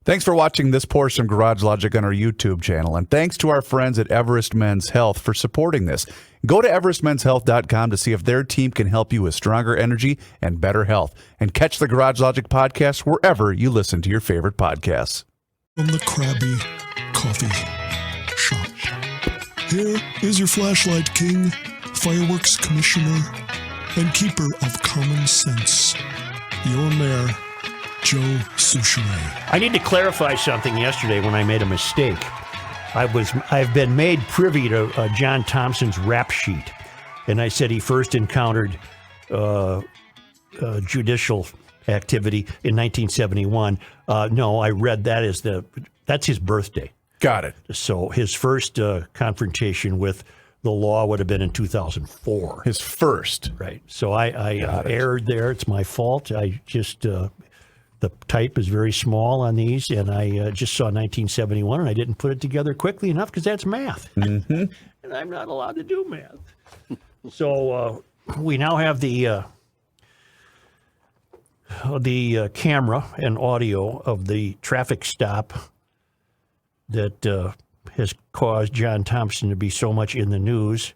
Thanks for watching this portion of Garage Logic on our YouTube channel, and thanks to our friends at Everest Men's Health for supporting this. Go to everestmenshealth.com to see if their team can help you with stronger energy and better health. And catch the Garage Logic podcast wherever you listen to your favorite podcasts. From the Krabby Coffee Shop. Here is your flashlight king, fireworks commissioner, and keeper of common sense, your mayor, Joe Souchere. I need to clarify something yesterday when I made a mistake. I've been made privy to John Thompson's rap sheet, and I said he first encountered judicial activity in 1971. No, I read that as that's his birthday. Got it. So his first confrontation with the law would have been in 2004. His first. Right. So I erred there. It's my fault. I just... the type is very small on these, and I just saw 1971, and I didn't put it together quickly enough because that's math. Mm-hmm. And I'm not allowed to do math. So we now have the camera and audio of the traffic stop that has caused John Thompson to be so much in the news.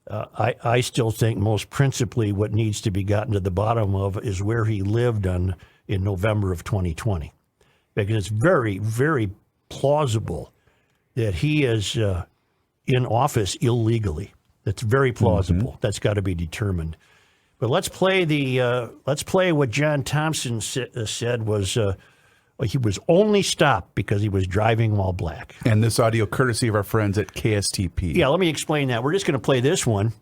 I still think most principally what needs to be gotten to the bottom of is where he lived in November of 2020. Because it's very, very plausible that he is in office illegally. That's very plausible. Mm-hmm. That's got to be determined. But let's play what John Thompson said was he was only stopped because he was driving while black. And this audio courtesy of our friends at KSTP. Yeah, let me explain that. We're just going to play this one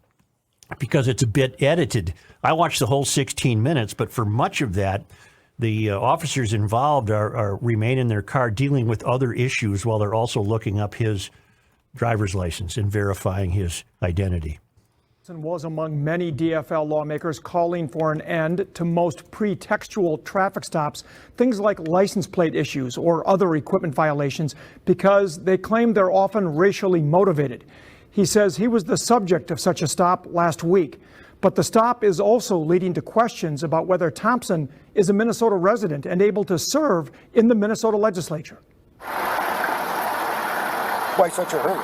because it's a bit edited. I watched the whole 16 minutes, but for much of that, the officers involved remain in their car dealing with other issues while they're also looking up his driver's license and verifying his identity. Was among many DFL lawmakers calling for an end to most pretextual traffic stops, things like license plate issues or other equipment violations, because they claim they're often racially motivated. He says he was the subject of such a stop last week. But the stop is also leading to questions about whether Thompson is a Minnesota resident and able to serve in the Minnesota legislature. Why such a hurry?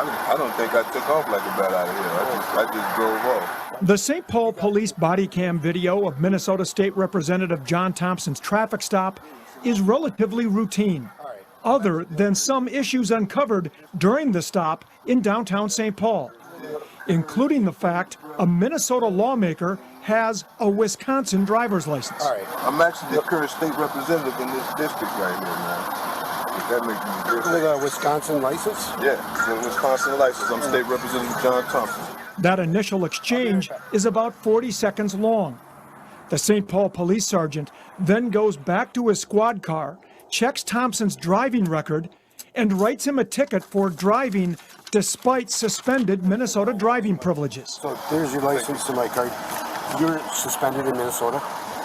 I don't think I took off like a bat out of here. I just drove off. The St. Paul police body cam video of Minnesota State Representative John Thompson's traffic stop is relatively routine, other than some issues uncovered during the stop in downtown St. Paul, including the fact a Minnesota lawmaker has a Wisconsin driver's license. All right. I'm actually the current state representative in this district right here, man. Does that make you different? With a Wisconsin license? Yeah, with a Wisconsin license. I'm State Representative John Thompson. That initial exchange is about 40 seconds long. The St. Paul police sergeant then goes back to his squad car, checks Thompson's driving record, and writes him a ticket for driving despite suspended Minnesota driving privileges. So there's your license to my card. You're suspended in Minnesota?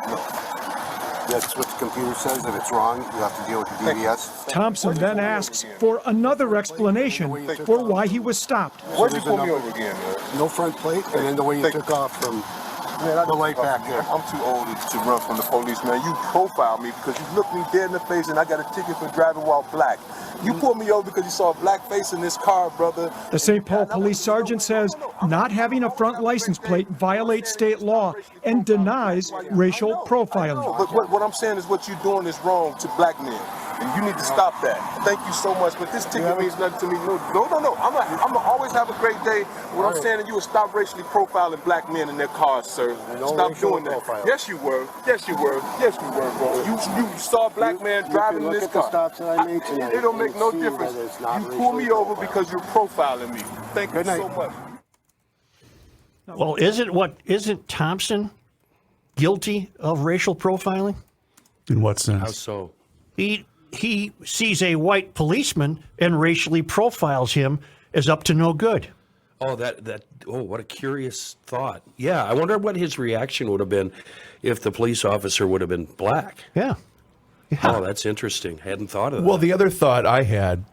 No. That's what the computer says. If it's wrong, you have to deal with the DVS. Thompson then asks for another explanation for why he was stopped. Why'd you pull me over again, man? No front plate, and then the way you took off from the light back there. I'm too old to run from the police, man. You profiled me because you looked me dead in the face and I got a ticket for driving while black. You pulled me over because you saw a black face in this car, brother. The St. Paul police sergeant says not having a front license plate violates state law and denies racial profiling. But what I'm saying is what you're doing is wrong to black men. And you need to stop that. Thank you so much. But this ticket means nothing to me. No. I'm gonna always have a great day. What I'm saying is you will stop racially profiling black men in their cars, sir. Stop doing that. Yes, you were. Yes, you were. Yes, you were, bro. You saw a black man driving in this car. It don't make no difference. You pull me over because you're profiling me. Thank you so much. Well, isn't Thompson guilty of racial profiling? In what sense? How so? He sees a white policeman and racially profiles him as up to no good. Oh, what a curious thought. Yeah, I wonder what his reaction would have been if the police officer would have been black. Yeah. Oh, that's interesting. Hadn't thought of that. Well, the other thought I had,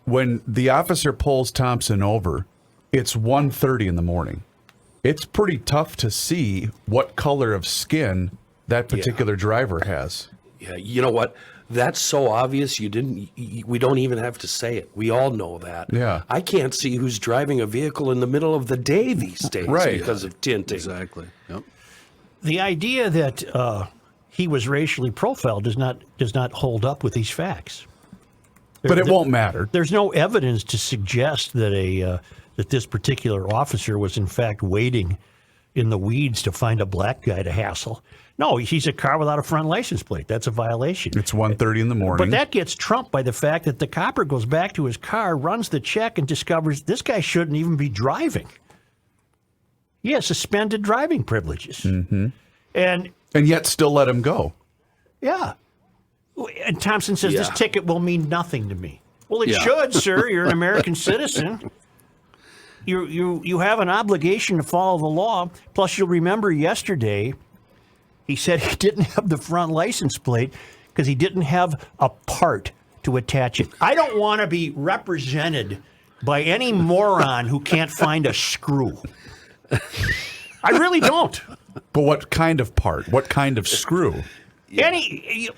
when the officer pulls Thompson over, it's 1:30 in the morning. It's pretty tough to see what color of skin that particular driver has. Yeah, you know what? That's so obvious. We don't even have to say it. We all know that. Yeah. I can't see who's driving a vehicle in the middle of the day these days Right. because of tinting. Exactly. Yep. The idea that he was racially profiled does not hold up with these facts. But it won't matter. There's no evidence to suggest that that this particular officer was in fact waiting in the weeds to find a black guy to hassle. No, he's a car without a front license plate. That's a violation. It's 1:30 in the morning. But that gets trumped by the fact that the copper goes back to his car, runs the check, and discovers this guy shouldn't even be driving. He has suspended driving privileges. Mm-hmm. And yet still let him go. yeah. And Thompson says this Yeah. ticket will mean nothing to me. Well, it Yeah. should, sir. You're an American citizen. You have an obligation to follow the law. Plus, you'll remember yesterday, he said he didn't have the front license plate because he didn't have a part to attach it. I don't want to be represented by any moron who can't find a screw. I really don't. But what kind of part? What kind of screw? Any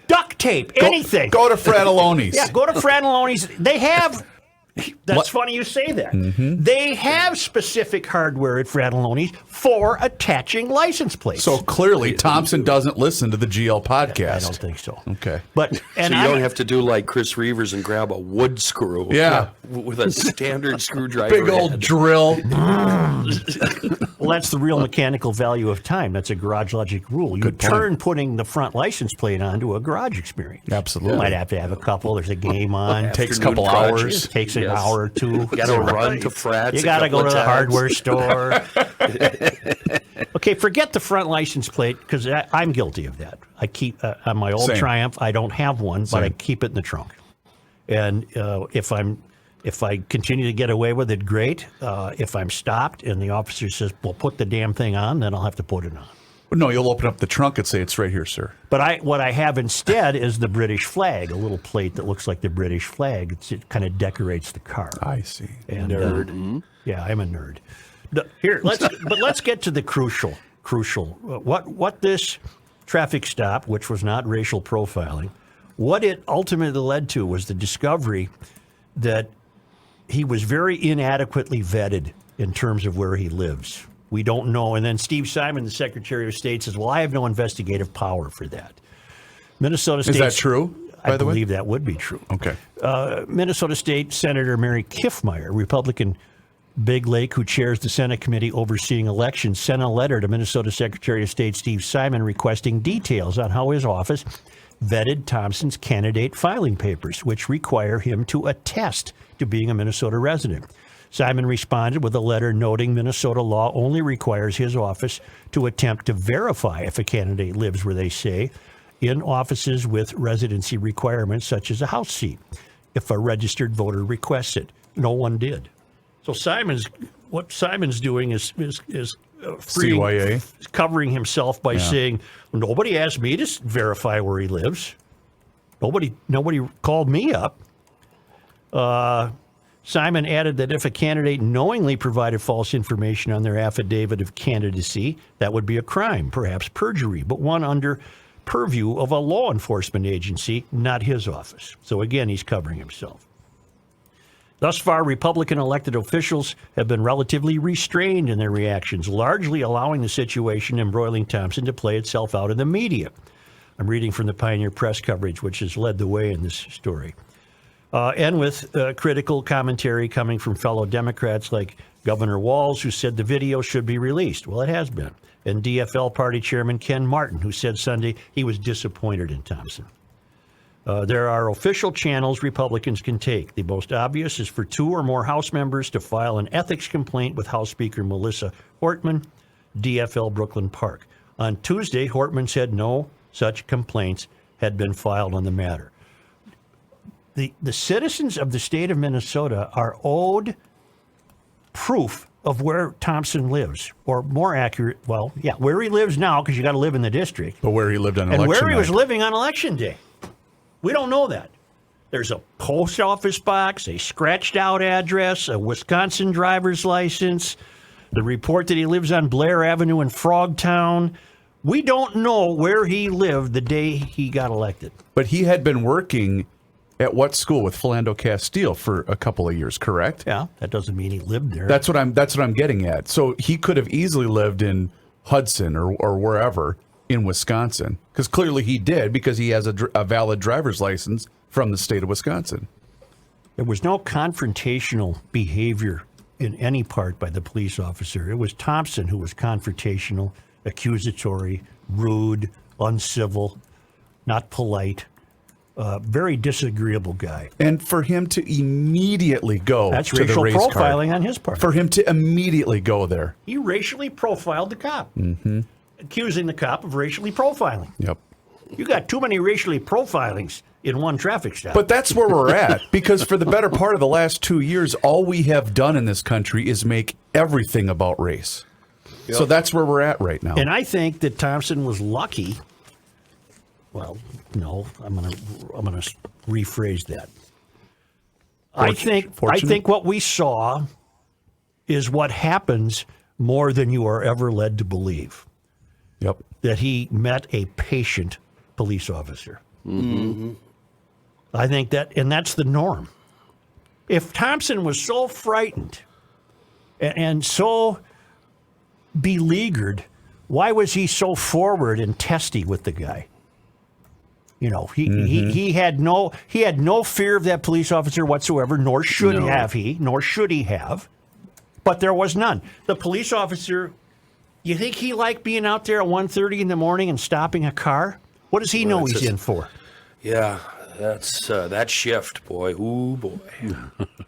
duct tape, anything. Go to Fratelloni's. Yeah, go to Fratelloni's. They have. That's funny you say that. Mm-hmm. They have specific hardware at Fratelloni's for attaching license plates. So clearly, Thompson doesn't listen to the GL podcast. I don't think so. Okay. But So and you I don't have to do like Chris Reavers and grab a wood screw. Yeah. With a standard screwdriver. Big old head. drill. Well, that's the real mechanical value of time. That's a garage logic rule. You Good point. turn putting the front license plate onto a garage experience. Absolutely. You might have to have a couple. There's a game on. Takes a Afternoon couple project. hours. Takes an Yes. hour or two. Got to run to frats. You a got to couple go to of the times. hardware store. Okay, forget the front license plate because I'm guilty of that. I keep on my old Same. Triumph. I don't have one, but I Same. keep it in the trunk. And if I continue to get away with it, great. If I'm stopped and the officer says, "Well, put the damn thing on," then I'll have to put it on. No, you'll open up the trunk and say, "It's right here, sir." But what I have instead is the British flag, a little plate that looks like the British flag. It kind of decorates the car. I see. And, yeah, I'm a nerd. Here, let's get to the crucial. What this traffic stop, which was not racial profiling, what it ultimately led to was the discovery that he was very inadequately vetted in terms of where he lives. We don't know. And then Steve Simon, the Secretary of State, says, "Well, I have no investigative power for that." Minnesota State. Is that true, by I the way? believe that would be true. Okay. Minnesota State Senator Mary Kiffmeyer, Republican Big Lake, who chairs the Senate committee overseeing elections, sent a letter to Minnesota Secretary of State Steve Simon requesting details on how his office vetted Thompson's candidate filing papers, which require him to attest to being a Minnesota resident. Simon responded with a letter noting Minnesota law only requires his office to attempt to verify if a candidate lives where they say in offices with residency requirements such as a house seat if a registered voter requests it. No one did. So what Simon's doing is CYA. covering himself by saying, nobody asked me to verify where he lives. Nobody called me up. Simon added that if a candidate knowingly provided false information on their affidavit of candidacy, that would be a crime, perhaps perjury, but one under purview of a law enforcement agency, not his office. So again, he's covering himself. Thus far, Republican elected officials have been relatively restrained in their reactions, largely allowing the situation embroiling Thompson to play itself out in the media. I'm reading from the Pioneer Press coverage, which has led the way in this story. And with critical commentary coming from fellow Democrats like Governor Walz, who said the video should be released. Well, it has been. And DFL party chairman Ken Martin, who said Sunday he was disappointed in Thompson. There are official channels Republicans can take. The most obvious is for 2 or more House members to file an ethics complaint with House Speaker Melissa Hortman, DFL Brooklyn Park. On Tuesday, Hortman said no such complaints had been filed on the matter. The citizens of the state of Minnesota are owed proof of where Thompson lives, or more accurate, where he lives now, because you got to live in the district, But where he lived on and election where he was night. living on election day. We don't know that. There's a post office box, a scratched out address, a Wisconsin driver's license, the report that he lives on Blair Avenue in Frogtown, We don't know where he lived the day he got elected. But he had been working at what school with Philando Castile for a couple of years, correct? Yeah, that doesn't mean he lived there. That's what I'm getting at. So he could have easily lived in Hudson or wherever in Wisconsin, because clearly he did, because he has a valid driver's license from the state of Wisconsin. There was no confrontational behavior in any part by the police officer. It was Thompson who was confrontational, accusatory, rude, uncivil, not polite, very disagreeable guy. And for him to immediately go That's to the racial race profiling card, on his part. for him to immediately go there. He racially profiled the cop, accusing the cop of racially profiling. Yep. You got too many racially profilings in one traffic stop. But that's where we're at, because for the better part of the last 2 years, all we have done in this country is make everything about race. Yep. So that's where we're at right now. And I think that Thompson was lucky. Well, no, I'm gonna rephrase that. I think what we saw is what happens more than you are ever led to believe. Yep. That he met a patient police officer. Mm-hmm. I think and that's the norm. If Thompson was so frightened and so beleaguered, why was he so forward and testy with the guy? You know, he had no fear of that police officer whatsoever, nor should he have. But there was none. The police officer, you think he liked being out there at 1:30 in the morning and stopping a car? What does he know he's in for? Yeah, that's that shift, boy. Ooh, boy.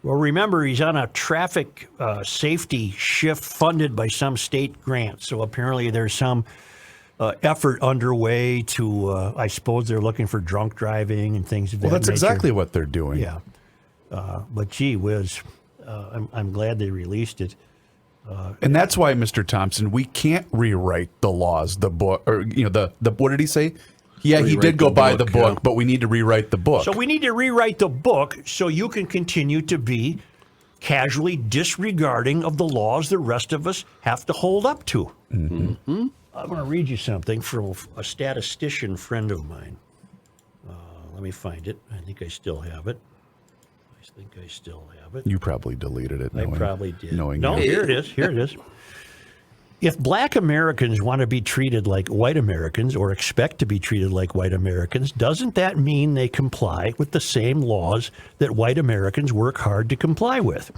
Well, remember, he's on a traffic safety shift funded by some state grant. So apparently there's some effort underway to, I suppose they're looking for drunk driving and things of that nature. Well, that's exactly what they're doing. Yeah. But gee whiz, I'm glad they released it. And that's why, Mr. Thompson, we can't rewrite the laws, the book, or, the what did he say? Yeah, he did go by the book, but we need to rewrite the book. So we need to rewrite the book so you can continue to be casually disregarding of the laws the rest of us have to hold up to. Mm-hmm. I'm going to read you something from a statistician friend of mine. Let me find it. I think I still have it. You probably deleted it. I probably did. No, here it is. If black Americans want to be treated like white Americans or expect to be treated like white Americans, doesn't that mean they comply with the same laws that white Americans work hard to comply with?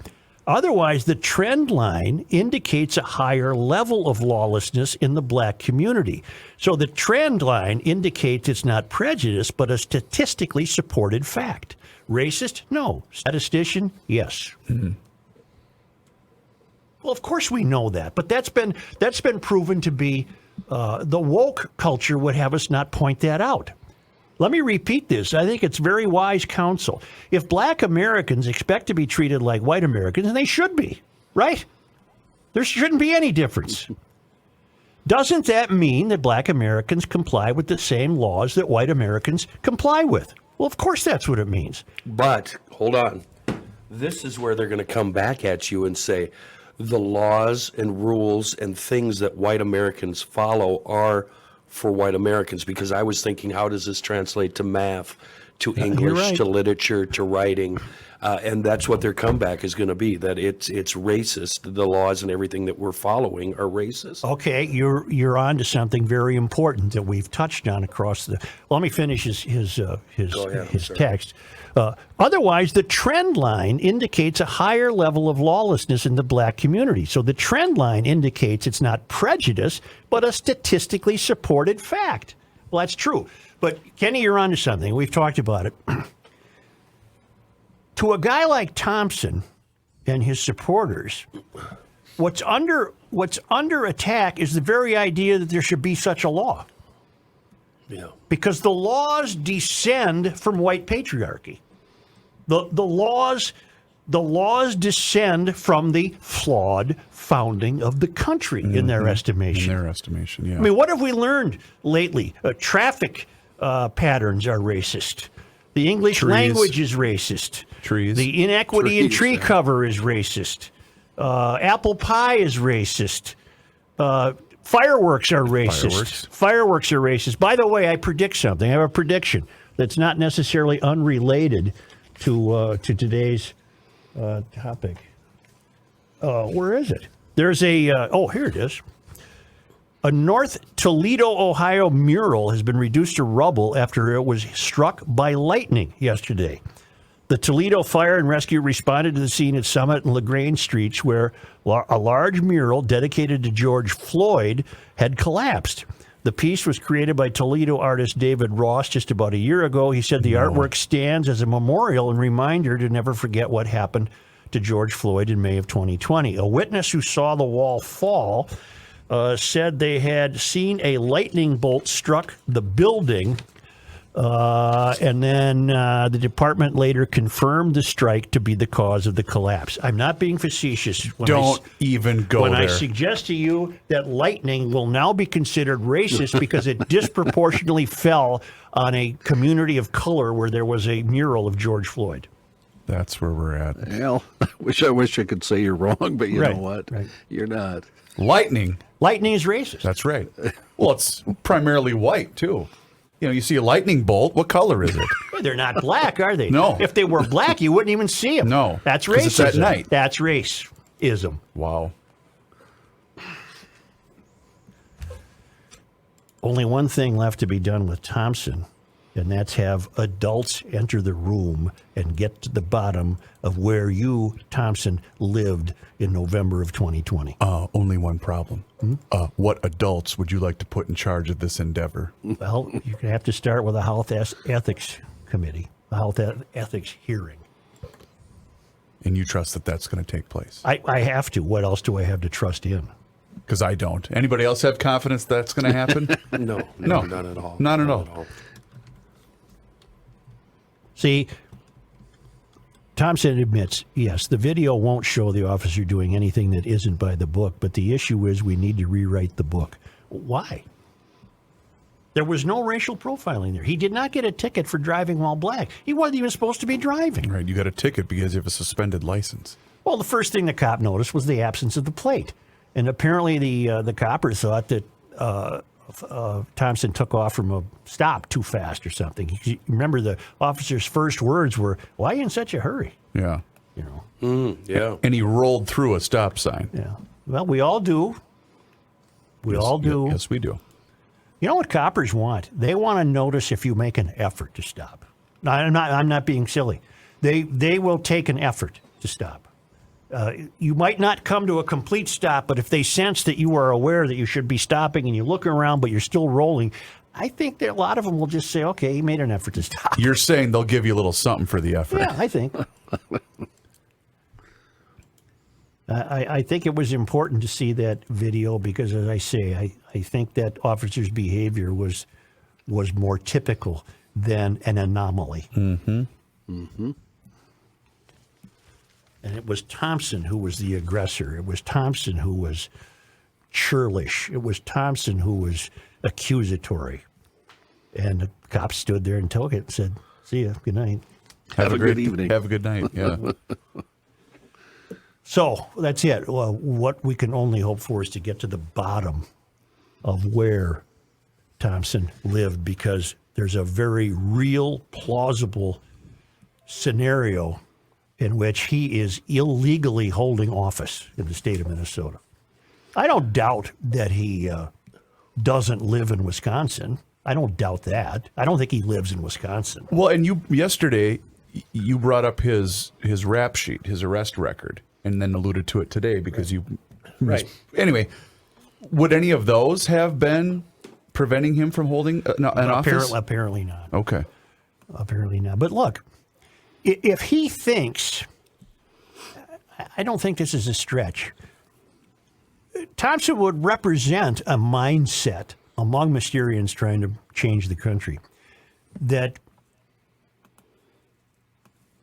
Otherwise, the trend line indicates a higher level of lawlessness in the black community. So the trend line indicates it's not prejudice, but a statistically supported fact. Racist? No. Statistician? Yes. Mm-hmm. Well, of course we know that, but that's been proven to be the woke culture would have us not point that out. Let me repeat this. I think it's very wise counsel. If black Americans expect to be treated like white Americans, and they should be, right? There shouldn't be any difference. Doesn't that mean that black Americans comply with the same laws that white Americans comply with? Well, of course that's what it means. But, hold on. This is where they're going to come back at you and say, the laws and rules and things that white Americans follow are for white Americans, because I was thinking, how does this translate to math, to English, to literature, to writing? And that's what their comeback is going to be, that it's racist. The laws and everything that we're following are racist. Okay, you're on to something very important that we've touched on across the. Let me finish his text. Otherwise, the trend line indicates a higher level of lawlessness in the black community. So the trend line indicates it's not prejudice, but a statistically supported fact. Well, that's true. But Kenny, you're on to something. We've talked about it. To a guy like Thompson and his supporters, what's under attack is the very idea that there should be such a law. Yeah. Because the laws descend from white patriarchy. The laws descend from the flawed founding of the country, in their estimation. In their estimation, yeah. I mean, what have we learned lately? Traffic patterns are racist. The English language is racist. Trees. The inequity in tree cover is racist. Apple pie is racist. Fireworks are racist. Fireworks are racist. By the way, I predict something. I have a prediction that's not necessarily unrelated to today's topic. Where is it? There's a, here it is. A North Toledo, Ohio mural has been reduced to rubble after it was struck by lightning yesterday. The Toledo Fire and Rescue responded to the scene at Summit and LaGrange Streets, where a large mural dedicated to George Floyd had collapsed. The piece was created by Toledo artist David Ross just about a year ago. He said the artwork stands as a memorial and reminder to never forget what happened to George Floyd in May of 2020. A witness who saw the wall fall said they had seen a lightning bolt struck the building. And then the department later confirmed the strike to be the cause of the collapse. I'm not being facetious. Don't even go there. When I suggest to you that lightning will now be considered racist because it disproportionately fell on a community of color where there was a mural of George Floyd. That's where we're at. Well, I wish I could say you're wrong, but you Right, know what? right. You're not. Lightning. Lightning is racist. That's right. Well, it's primarily white, too. You know, you see a lightning bolt. What color is it? They're not black, are they? No. If they were black, you wouldn't even see them. No. That's 'Cause racism. it's at night. That's racism. Wow. Only one thing left to be done with Thompson, and that's have adults enter the room and get to the bottom of where you, Thompson, lived in November of 2020. Only one problem. What adults would you like to put in charge of this endeavor? Well, you're going to have to start with a health ethics committee, a health ethics hearing. And you trust that that's going to take place? I have to. What else do I have to trust in? Because I don't. Anybody else have confidence that's going to happen? No, No. not at all. Not at all. See, Thompson admits, yes, the video won't show the officer doing anything that isn't by the book, but the issue is we need to rewrite the book. Why? There was no racial profiling there. He did not get a ticket for driving while black. He wasn't even supposed to be driving. Right, you got a ticket because you have a suspended license. Well, the first thing the cop noticed was the absence of the plate. And apparently the copper thought that Thompson took off from a stop too fast or something. Remember, the officer's first words were, "Why are you in such a hurry?" Yeah. You know. Yeah. And he rolled through a stop sign. Yeah. Well, we all do. We all do. Yes, we do. You know what coppers want? They want to notice if you make an effort to stop. No, I'm not being silly. They will take an effort to stop. You might not come to a complete stop, but if they sense that you are aware that you should be stopping and you look around, but you're still rolling, I think that a lot of them will just say, okay, he made an effort to stop. You're saying they'll give you a little something for the effort. Yeah, I think. I think it was important to see that video because, as I say, I think that officer's behavior was more typical than an anomaly. Mm-hmm. Mm-hmm. And it was Thompson who was the aggressor. It was Thompson who was churlish. It was Thompson who was accusatory. And the cop stood there and took it and said, "See ya, good night." Have a good evening. Have a good night, yeah. So that's it. Well, what we can only hope for is to get to the bottom of where Thompson lived, because there's a very real, plausible scenario in which he is illegally holding office in the state of Minnesota. I don't doubt that he doesn't live in Wisconsin. I don't doubt that. I don't think he lives in Wisconsin. Well, and yesterday you brought up his rap sheet, his arrest record, and then alluded to it today because you... Right. Anyway, would any of those have been preventing him from holding an office? Apparently not. Okay. Apparently not. But look, if he thinks, I don't think this is a stretch, Thompson would represent a mindset among Mysterians trying to change the country that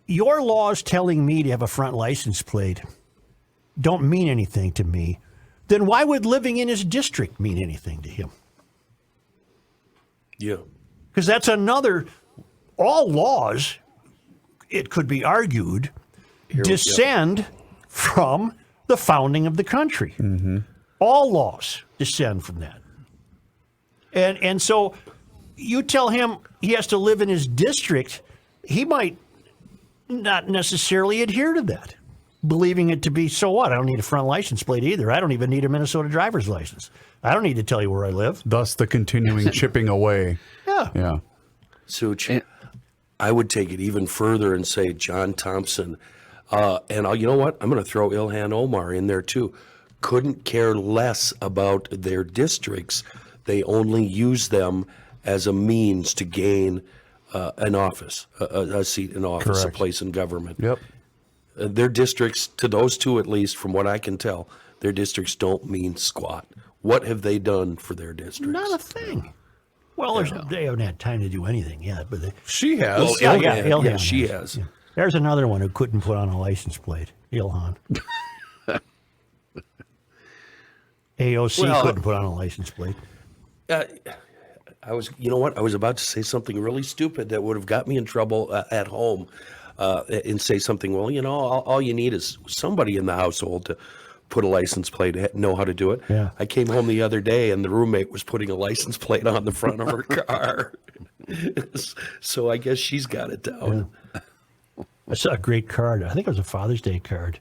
your laws telling me to have a front license plate don't mean anything to me. Then why would living in his district mean anything to him? Yeah. Because that's another, all laws, it could be argued, descend from the founding of the country. Mm-hmm. All laws descend from that. And so you tell him he has to live in his district, he might not necessarily adhere to that, believing it to be, so what? I don't need a front license plate either. I don't even need a Minnesota driver's license. I don't need to tell you where I live. Thus the continuing chipping away. Yeah. Yeah. Such, I would take it even further and say John Thompson, you know what? I'm going to throw Ilhan Omar in there too. Couldn't care less about their districts. They only use them as a means to gain an office, a seat in office, Correct. a place in government. Yep. Their districts, to those two at least, from what I can tell, their districts don't mean squat. What have they done for their districts? Not a thing. Well, they haven't had time to do anything yet. But She has. Well, Ilhan she has. Yeah. There's another one who couldn't put on a license plate, Ilhan. AOC couldn't put on a license plate. I was about to say something really stupid that would have got me in trouble at home, and say something. Well, all you need is somebody in the household to put a license plate, know how to do it. Yeah. I came home the other day and the roommate was putting a license plate on the front of her car. So I guess she's got it down. Yeah. I saw a great card. I think it was a Father's Day card.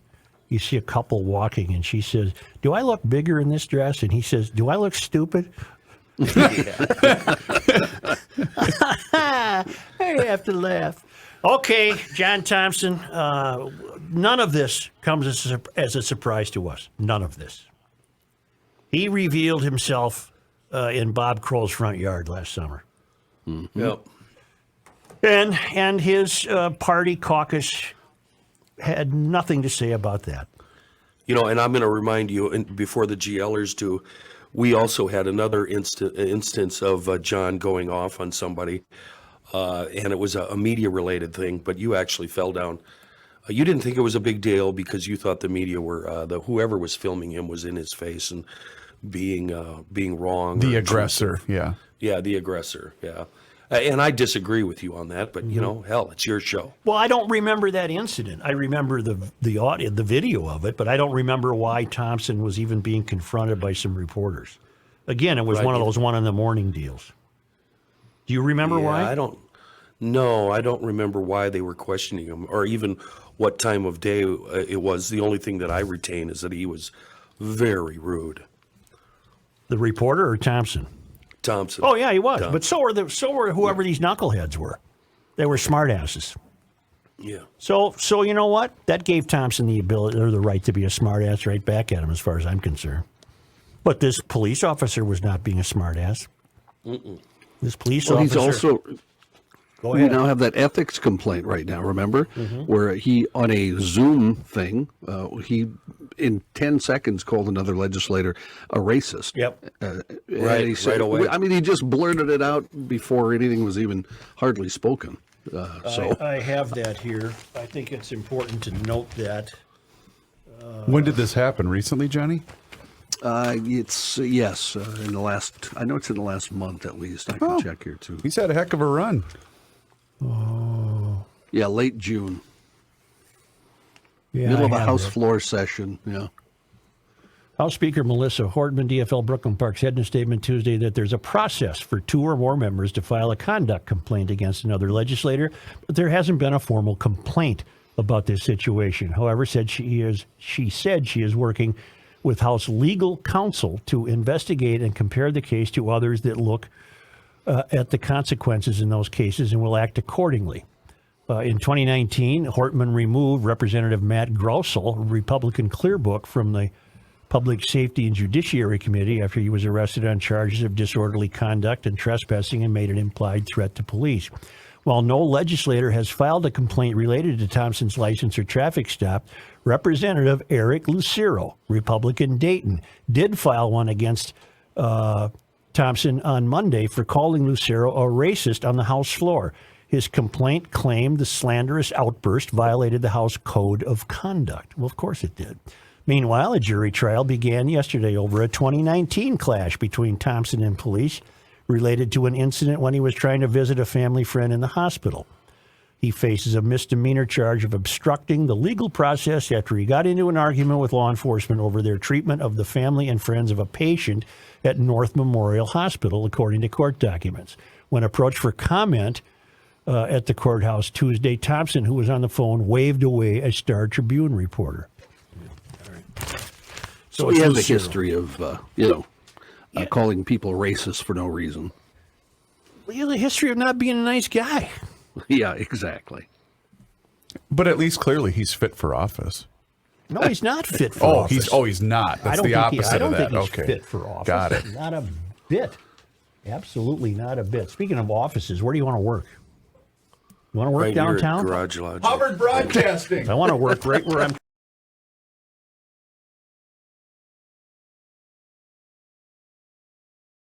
You see a couple walking, and she says, "Do I look bigger in this dress?" And he says, "Do I look stupid?" I have to laugh. Okay, John Thompson, none of this comes as a surprise to us. None of this. He revealed himself in Bob Kroll's front yard last summer. Mm-hmm. Yep. And his party caucus had nothing to say about that. And I'm going to remind you, and before the GLers do, we also had another instance of John going off on somebody, and it was a media-related thing, but you actually fell down. You didn't think it was a big deal because you thought the media were, whoever was filming him was in his face and being wrong. The aggressor, yeah. Yeah, the aggressor, yeah. And I disagree with you on that, but, hell, it's your show. Well, I don't remember that incident. I remember the audio, the video of it, but I don't remember why Thompson was even being confronted by some reporters. Again, it was one of those one-in-the-morning deals. Do you remember why? I don't remember why they were questioning him or even what time of day it was. The only thing that I retain is that he was very rude. The reporter or Thompson? Thompson. Oh yeah, he was. But so were whoever these knuckleheads were. They were smartasses. Yeah. So you know what? That gave Thompson the ability or the right to be a smartass right back at him, as far as I'm concerned. But this police officer was not being a smartass. This police officer. He's also. Go We ahead. now have that ethics complaint right now, remember? Where he, on a Zoom thing, he, in 10 seconds, called another legislator a racist. Yep. Right, he said, right away. I mean, he just blurted it out before anything was even hardly spoken. I have that here. I think it's important to note that. When did this happen? Recently, Johnny? It's, yes, in the last, I know it's in the last month at least. I can check here too. He's had a heck of a run. Yeah, late June. Yeah, Middle of I a have House that. floor session, yeah. House Speaker Melissa Hortman, DFL Brooklyn Park, said in a statement Tuesday that there's a process for 2 or more members to file a conduct complaint against another legislator, but there hasn't been a formal complaint about this situation. However, she said she is working with House legal counsel to investigate and compare the case to others that look at the consequences in those cases and will act accordingly. In 2019, Hortman removed Representative Matt Grousel, Republican Clearbook, from the Public Safety and Judiciary Committee after he was arrested on charges of disorderly conduct and trespassing and made an implied threat to police. While no legislator has filed a complaint related to Thompson's license or traffic stop, Representative Eric Lucero, Republican Dayton, did file one against Thompson on Monday for calling Lucero a racist on the House floor. His complaint claimed the slanderous outburst violated the House Code of Conduct. Well, of course it did. Meanwhile, a jury trial began yesterday over a 2019 clash between Thompson and police related to an incident when he was trying to visit a family friend in the hospital. He faces a misdemeanor charge of obstructing the legal process after he got into an argument with law enforcement over their treatment of the family and friends of a patient at North Memorial Hospital, according to court documents. When approached for comment at the courthouse Tuesday, Thompson, who was on the phone, waved away a Star Tribune reporter. So he has a history of, calling people racist for no reason. He has a history of not being a nice guy. Yeah, exactly. But at least clearly he's fit for office. No, he's not fit for office. He's not. That's the opposite I don't of that. think he's Okay. fit for office. Got it. Not a bit. Absolutely not a bit. Speaking of offices, where do you want to work? You want to work Right here at downtown? Garage Lodge. Hubbard Broadcasting. I want to work right where I'm